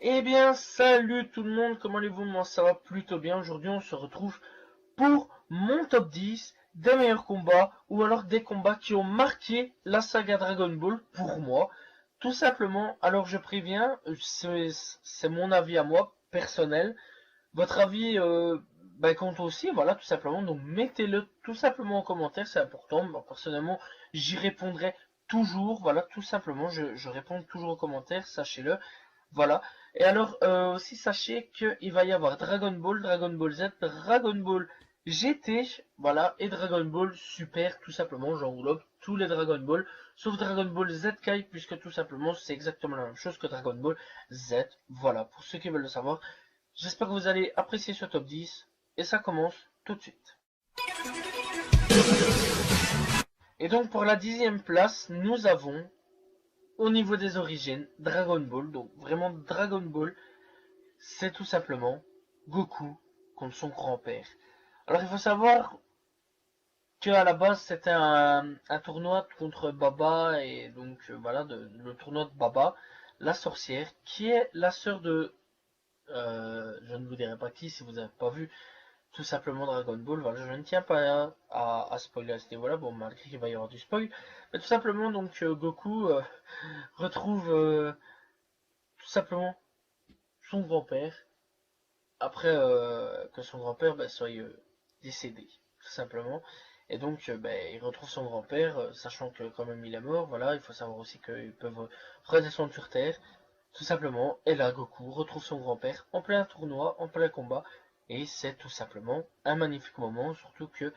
Eh bien, salut tout le monde, comment allez-vous? Moi, ça va plutôt bien. Aujourd'hui, on se retrouve pour mon top 10 des meilleurs combats ou alors des combats qui ont marqué la saga Dragon Ball pour moi. Tout simplement, alors je préviens, c'est mon avis à moi, personnel. Votre avis compte aussi, voilà, tout simplement. Donc, mettez-le tout simplement en commentaire, c'est important. Moi, personnellement, j'y répondrai toujours, voilà, tout simplement. Je réponds toujours aux commentaires, sachez-le. Voilà. Et alors, aussi, sachez qu'il va y avoir Dragon Ball, Dragon Ball Z, Dragon Ball GT, voilà, et Dragon Ball Super, tout simplement. J'englobe tous les Dragon Ball, sauf Dragon Ball Z Kai, puisque tout simplement, c'est exactement la même chose que Dragon Ball Z. Voilà, pour ceux qui veulent le savoir. J'espère que vous allez apprécier ce top 10, et ça commence tout de suite. Et donc, pour la 10e place, nous avons au niveau des origines, Dragon Ball, donc vraiment Dragon Ball, c'est tout simplement Goku contre son grand-père. Alors il faut savoir que à la base c'était un tournoi contre Baba et donc voilà le tournoi de Baba, la sorcière, qui est la sœur de je ne vous dirai pas qui si vous n'avez pas vu tout simplement Dragon Ball. Voilà, je ne tiens pas à spoiler à ce niveau-là, bon malgré qu'il va y avoir du spoil, mais tout simplement donc Goku retrouve tout simplement son grand-père après que son grand-père soit décédé, tout simplement. Et donc, il retrouve son grand-père, sachant que quand même il est mort. Voilà, il faut savoir aussi qu'ils peuvent redescendre sur Terre, tout simplement. Et là, Goku retrouve son grand-père en plein tournoi, en plein combat. Et c'est tout simplement un magnifique moment, surtout que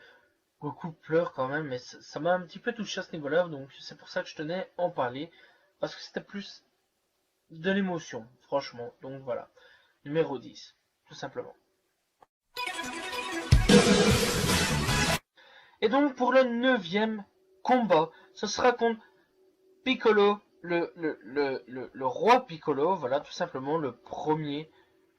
Goku pleure quand même. Mais ça m'a un petit peu touché à ce niveau-là, donc c'est pour ça que je tenais à en parler. Parce que c'était plus de l'émotion, franchement. Donc voilà, numéro 10, tout simplement. Et donc pour le 9e combat, ce sera contre Piccolo, le roi Piccolo, voilà tout simplement le premier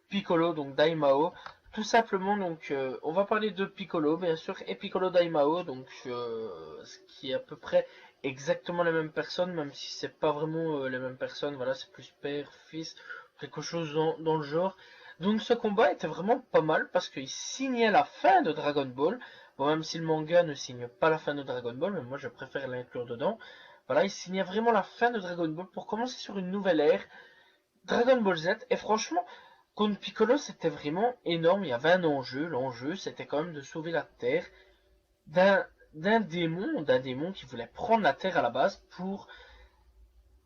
Piccolo, donc Daimao. Tout simplement, donc on va parler de Piccolo bien sûr, et Piccolo Daimao, donc ce qui est à peu près exactement la même personne, même si c'est pas vraiment les mêmes personnes, voilà, c'est plus père, fils, quelque chose dans le genre. Donc ce combat était vraiment pas mal parce qu'il signait la fin de Dragon Ball. Bon, même si le manga ne signe pas la fin de Dragon Ball, mais moi je préfère l'inclure dedans. Voilà, il signait vraiment la fin de Dragon Ball pour commencer sur une nouvelle ère, Dragon Ball Z. Et franchement, contre Piccolo, c'était vraiment énorme. Il y avait un enjeu. L'enjeu, c'était quand même de sauver la Terre d'un démon qui voulait prendre la Terre à la base pour,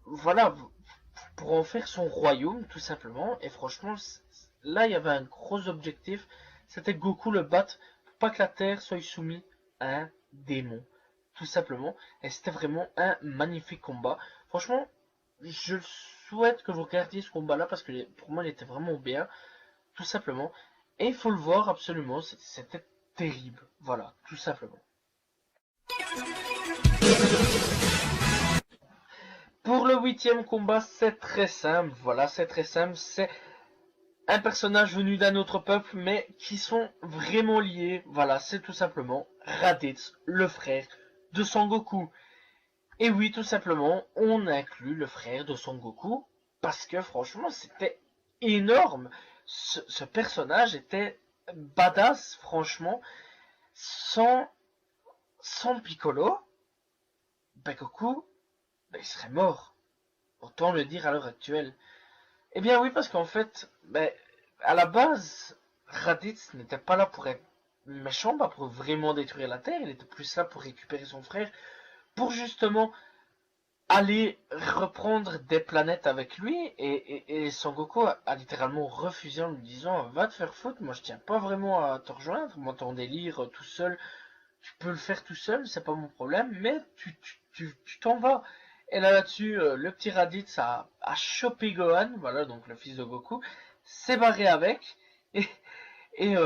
voilà, pour en faire son royaume, tout simplement. Et franchement, là, il y avait un gros objectif. C'était Goku le battre pour pas que la Terre soit soumise à un démon, tout simplement. Et c'était vraiment un magnifique combat. Franchement, je souhaite que vous regardiez ce combat-là parce que pour moi, il était vraiment bien, tout simplement. Et il faut le voir absolument, c'était terrible. Voilà, tout simplement. Pour le 8e combat, c'est très simple. Voilà, c'est très simple. C'est un personnage venu d'un autre peuple, mais qui sont vraiment liés. Voilà, c'est tout simplement Raditz, le frère de Sangoku. Et oui, tout simplement, on inclut le frère de Son Goku parce que franchement, c'était énorme. Ce personnage était badass, franchement. Sans, sans Piccolo, Goku, il serait mort. Autant le dire à l'heure actuelle. Eh bien oui, parce qu'en fait, à la base, Raditz n'était pas là pour être méchant, pas pour vraiment détruire la Terre. Il était plus là pour récupérer son frère, pour justement aller reprendre des planètes avec lui, et Son Goku a littéralement refusé en lui disant va te faire foutre, moi je tiens pas vraiment à te rejoindre, moi ton délire tout seul, tu peux le faire tout seul, c'est pas mon problème, mais tu t'en vas. Et là-dessus, le petit Raditz a chopé Gohan, voilà donc le fils de Goku, s'est barré avec, et, et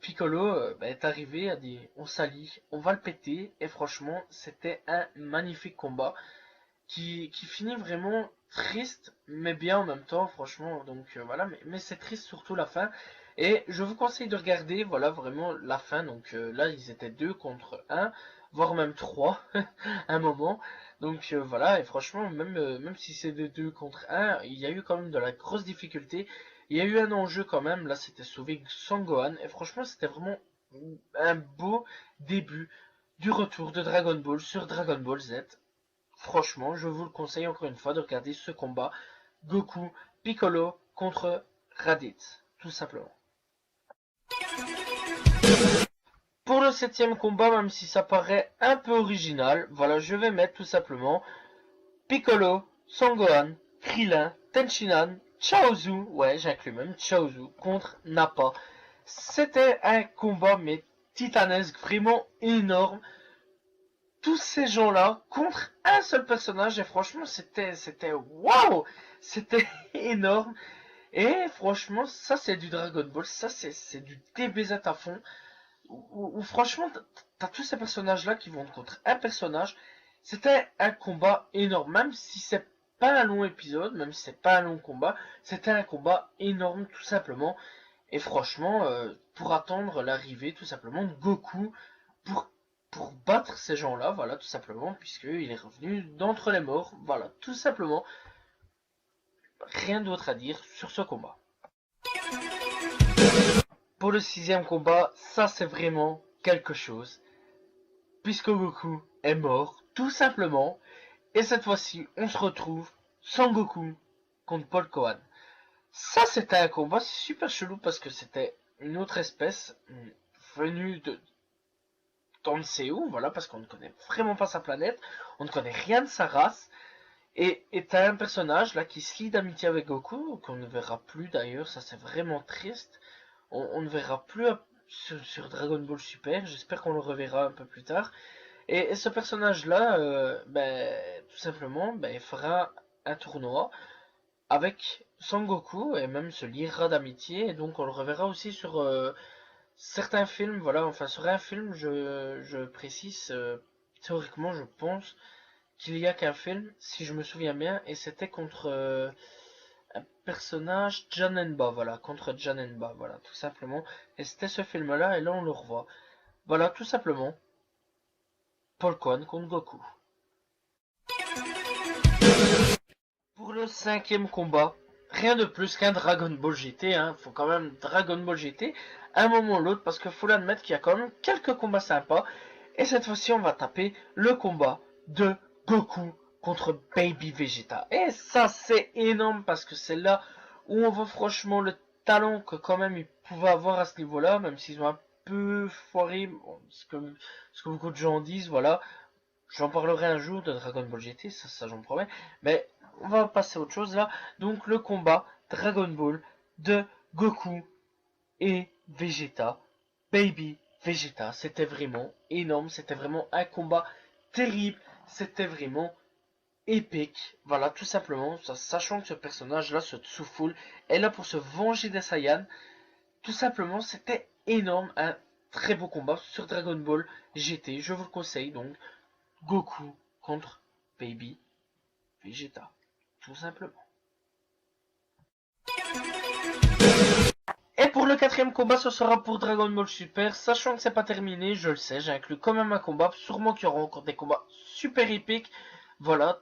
Piccolo est arrivé, a dit on s'allie, on va le péter, et franchement c'était un magnifique combat qui finit vraiment triste, mais bien en même temps, franchement. Donc voilà, mais c'est triste surtout la fin. Et je vous conseille de regarder, voilà, vraiment la fin. Donc là, ils étaient deux contre un. voire même 3 à un moment. Donc voilà, et franchement, même si c'est des 2 contre un, il y a eu quand même de la grosse difficulté. Il y a eu un enjeu quand même, là c'était sauver Sangohan, et franchement c'était vraiment un beau début du retour de Dragon Ball sur Dragon Ball Z. Franchement, je vous le conseille encore une fois de regarder ce combat Goku Piccolo contre Raditz, tout simplement. Pour le 7ème combat, même si ça paraît un peu original, voilà, je vais mettre tout simplement Piccolo, Sangohan, Krillin, Tenshinhan, Chaozu, ouais, j'inclus même Chaozu, contre Nappa. C'était un combat, mais titanesque, vraiment énorme. Tous ces gens-là contre un seul personnage, et franchement, c'était waouh! C'était énorme. Et franchement, ça c'est du Dragon Ball, ça c'est du DBZ à fond. Où franchement, t'as tous ces personnages-là qui vont contre un personnage. C'était un combat énorme, même si c'est pas un long épisode, même si c'est pas un long combat, c'était un combat énorme tout simplement. Et franchement, pour attendre l'arrivée tout simplement de Goku pour, pour battre ces gens-là, voilà, tout simplement, puisqu'il est revenu d'entre les morts, voilà, tout simplement. Rien d'autre à dire sur ce combat. Pour le 6ème combat, ça c'est vraiment quelque chose, puisque Goku est mort, tout simplement, et cette fois-ci, on se retrouve sans Goku contre Paul Kohan. Ça c'était un combat super chelou parce que c'était une autre espèce venue de on ne sait où, voilà, parce qu'on ne connaît vraiment pas sa planète, on ne connaît rien de sa race, et t'as un personnage là qui se lie d'amitié avec Goku, qu'on ne verra plus d'ailleurs, ça c'est vraiment triste. On ne verra plus sur Dragon Ball Super, j'espère qu'on le reverra un peu plus tard. Et ce personnage-là, tout simplement, il fera un tournoi avec Son Goku et même se liera d'amitié. Et donc on le reverra aussi sur certains films, voilà, enfin sur un film, je précise, théoriquement je pense qu'il y a qu'un film, si je me souviens bien, et c'était contre un personnage Janemba, voilà, contre Janemba, voilà, tout simplement. Et c'était ce film-là, et là on le revoit. Voilà, tout simplement, Paul Kohan contre Goku. Pour le 5ème combat, rien de plus qu'un Dragon Ball GT, hein. Faut quand même Dragon Ball GT, un moment ou l'autre, parce qu'il faut l'admettre qu'il y a quand même quelques combats sympas. Et cette fois-ci, on va taper le combat de Goku contre Baby Vegeta. Et ça, c'est énorme, parce que c'est là où on voit franchement le talent que quand même ils pouvaient avoir à ce niveau-là, même s'ils ont un peu foiré, bon, ce que beaucoup de gens disent, voilà. J'en parlerai un jour de Dragon Ball GT, ça j'en promets. Mais on va passer à autre chose là. Donc le combat Dragon Ball de Goku et Vegeta. Baby Vegeta. C'était vraiment énorme. C'était vraiment un combat terrible. C'était vraiment épique. Voilà, tout simplement. Sachant que ce personnage là, ce Tsuful, est là pour se venger des Saiyans. Tout simplement, c'était énorme. Un très beau combat sur Dragon Ball GT. Je vous le conseille donc. Goku contre Baby Vegeta, tout simplement. Et pour le 4ème combat, ce sera pour Dragon Ball Super. Sachant que c'est pas terminé, je le sais, j'ai inclus quand même un combat. Sûrement qu'il y aura encore des combats super épiques. Voilà.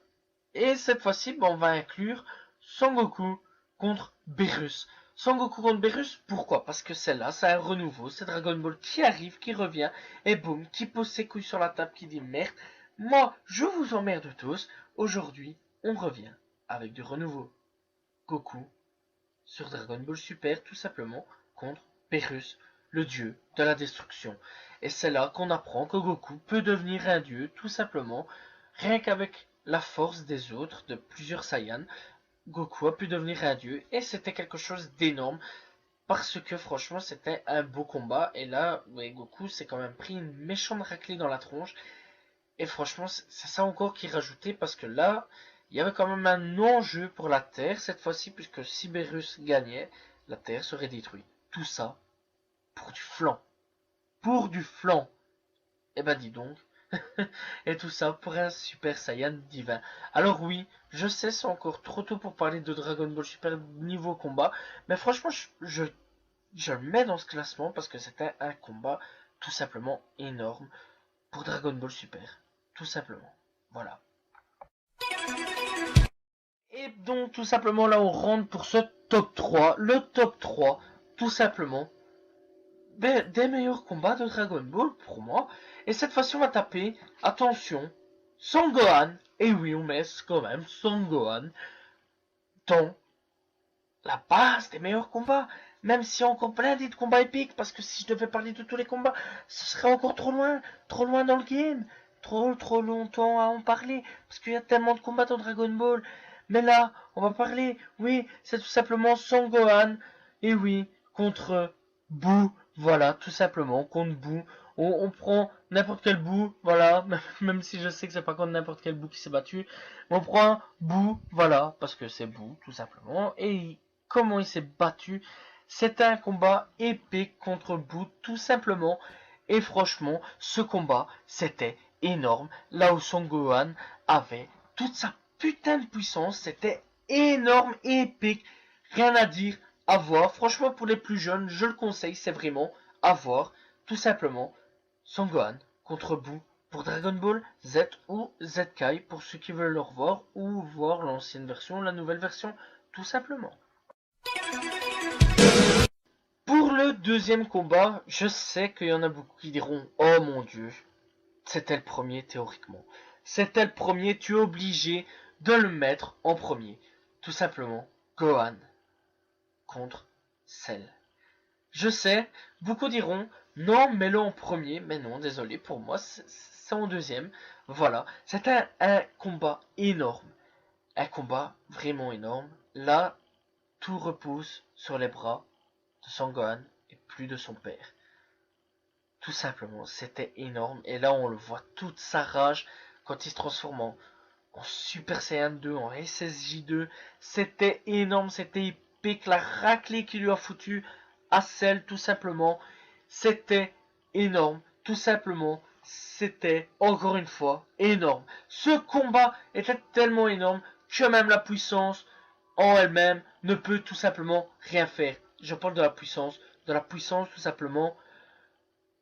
Et cette fois-ci, on va inclure Sangoku contre Beerus. Sangoku contre Beerus, pourquoi? Parce que celle-là, c'est un renouveau. C'est Dragon Ball qui arrive, qui revient. Et boum, qui pose ses couilles sur la table, qui dit merde. Moi, je vous emmerde tous. Aujourd'hui, on revient avec du renouveau. Goku sur Dragon Ball Super, tout simplement, contre Beerus, le dieu de la destruction. Et c'est là qu'on apprend que Goku peut devenir un dieu, tout simplement, rien qu'avec la force des autres, de plusieurs Saiyans. Goku a pu devenir un dieu, et c'était quelque chose d'énorme, parce que franchement, c'était un beau combat. Et là, Goku s'est quand même pris une méchante raclée dans la tronche. Et franchement, c'est ça encore qui rajoutait, parce que là, il y avait quand même un enjeu pour la Terre, cette fois-ci, puisque si Beerus gagnait, la Terre serait détruite. Tout ça pour du flan. Pour du flan. Eh ben dis donc. Et tout ça pour un Super Saiyan divin. Alors oui, je sais, c'est encore trop tôt pour parler de Dragon Ball Super niveau combat, mais franchement, je le mets dans ce classement parce que c'était un combat tout simplement énorme. pour Dragon Ball Super. Tout simplement. Voilà. Et donc tout simplement là on rentre pour ce top 3. Le top 3, tout simplement, des meilleurs combats de Dragon Ball pour moi. Et cette fois-ci on va taper, attention, Son Gohan. Et oui on met quand même Son Gohan dans la base des meilleurs combats. Même s'il y a encore plein d'autres combats épiques, parce que si je devais parler de tous les combats, ce serait encore trop loin dans le game. Trop longtemps à en parler, parce qu'il y a tellement de combats dans Dragon Ball. Mais là, on va parler, oui, c'est tout simplement Son Gohan, et oui, contre Boo, voilà, tout simplement, contre Boo. On prend n'importe quel Boo, voilà, même si je sais que c'est pas contre n'importe quel Boo qui s'est battu. On prend Boo, voilà, parce que c'est Boo, tout simplement, et comment il s'est battu. C'était un combat épique contre Boo, tout simplement. Et franchement, ce combat, c'était énorme. Là où Son Gohan avait toute sa putain de puissance, c'était énorme et épique. Rien à dire, à voir. Franchement, pour les plus jeunes, je le conseille, c'est vraiment à voir. Tout simplement, Son Gohan contre Boo pour Dragon Ball Z ou Z-Kai pour ceux qui veulent le revoir ou voir l'ancienne version, la nouvelle version, tout simplement. Pour le deuxième combat, je sais qu'il y en a beaucoup qui diront « Oh mon Dieu, c'était le premier théoriquement. C'était le premier, tu es obligé de le mettre en premier. » Tout simplement, Gohan contre Cell. Je sais, beaucoup diront « Non, mets-le en premier. » Mais non, désolé, pour moi, c'est en deuxième. Voilà, c'était un combat énorme. Un combat vraiment énorme. Là, tout repose sur les bras de Son Gohan et plus de son père. Tout simplement, c'était énorme. Et là, on le voit toute sa rage quand il se transforme en Super Saiyan 2, en SSJ2. C'était énorme, c'était épique. La raclée qu'il lui a foutu à Cell, tout simplement. C'était énorme, tout simplement. C'était, encore une fois, énorme. Ce combat était tellement énorme que même la puissance en elle-même ne peut tout simplement rien faire. Je parle de la puissance tout simplement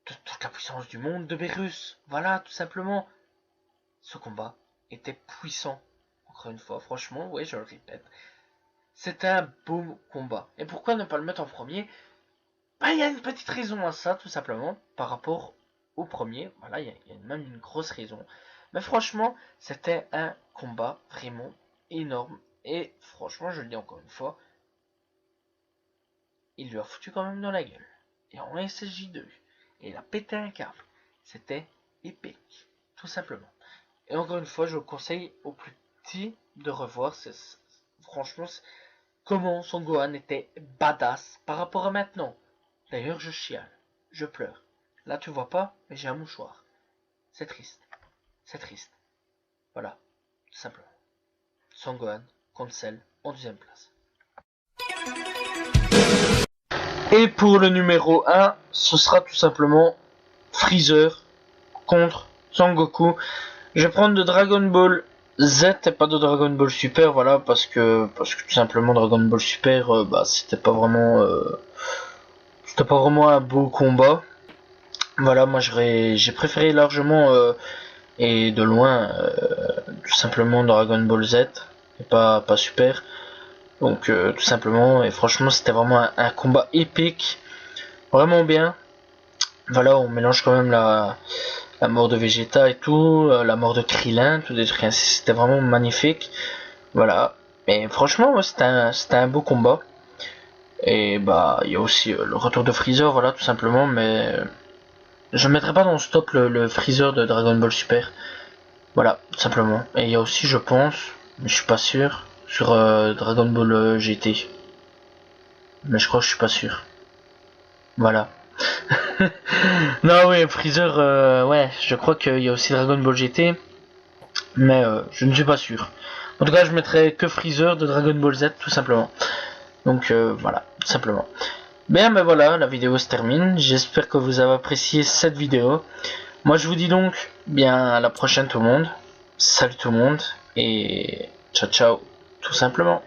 de toute la puissance du monde de Beerus. Voilà, tout simplement. Ce combat était puissant. Encore une fois, franchement, ouais, je le répète. C'était un beau combat. Et pourquoi ne pas le mettre en premier? Bah, il y a une petite raison à ça, tout simplement, par rapport au premier. Voilà, il y a même une grosse raison. Mais franchement, c'était un combat vraiment énorme. Et franchement, je le dis encore une fois, il lui a foutu quand même dans la gueule. Et en SSJ2, et il a pété un câble. C'était épique, tout simplement. Et encore une fois, je conseille aux plus petits de revoir. Franchement, comment Son Gohan était badass par rapport à maintenant. D'ailleurs, je chiale, je pleure. Là, tu vois pas, mais j'ai un mouchoir. C'est triste, c'est triste. Voilà, tout simplement. Son Gohan contre Cell en deuxième place. Et pour le numéro 1, ce sera tout simplement Freezer contre Son Goku. Je vais prendre de Dragon Ball Z et pas de Dragon Ball Super, voilà, parce que tout simplement Dragon Ball Super, bah c'était pas vraiment un beau combat. Voilà, moi j'ai préféré largement et de loin tout simplement Dragon Ball Z et pas Super. Donc tout simplement, et franchement c'était vraiment un combat épique, vraiment bien. Voilà, on mélange quand même la mort de Vegeta et tout, la mort de Krillin, tout des trucs ainsi, c'était vraiment magnifique. Voilà, mais franchement, ouais, c'était un beau combat. Et bah, il y a aussi le retour de Freezer, voilà, tout simplement, mais je mettrai pas dans le stop le Freezer de Dragon Ball Super. Voilà, tout simplement. Et il y a aussi, je pense, mais je suis pas sûr, sur Dragon Ball GT. Mais je crois que je suis pas sûr. Voilà. Non, ouais, Freezer, ouais, je crois qu'il y a aussi Dragon Ball GT, mais je ne suis pas sûr. En tout cas, je mettrai que Freezer de Dragon Ball Z, tout simplement. Donc voilà, tout simplement. Bien, ben voilà, la vidéo se termine. J'espère que vous avez apprécié cette vidéo. Moi, je vous dis donc, bien, à la prochaine tout le monde. Salut tout le monde, et ciao ciao, tout simplement.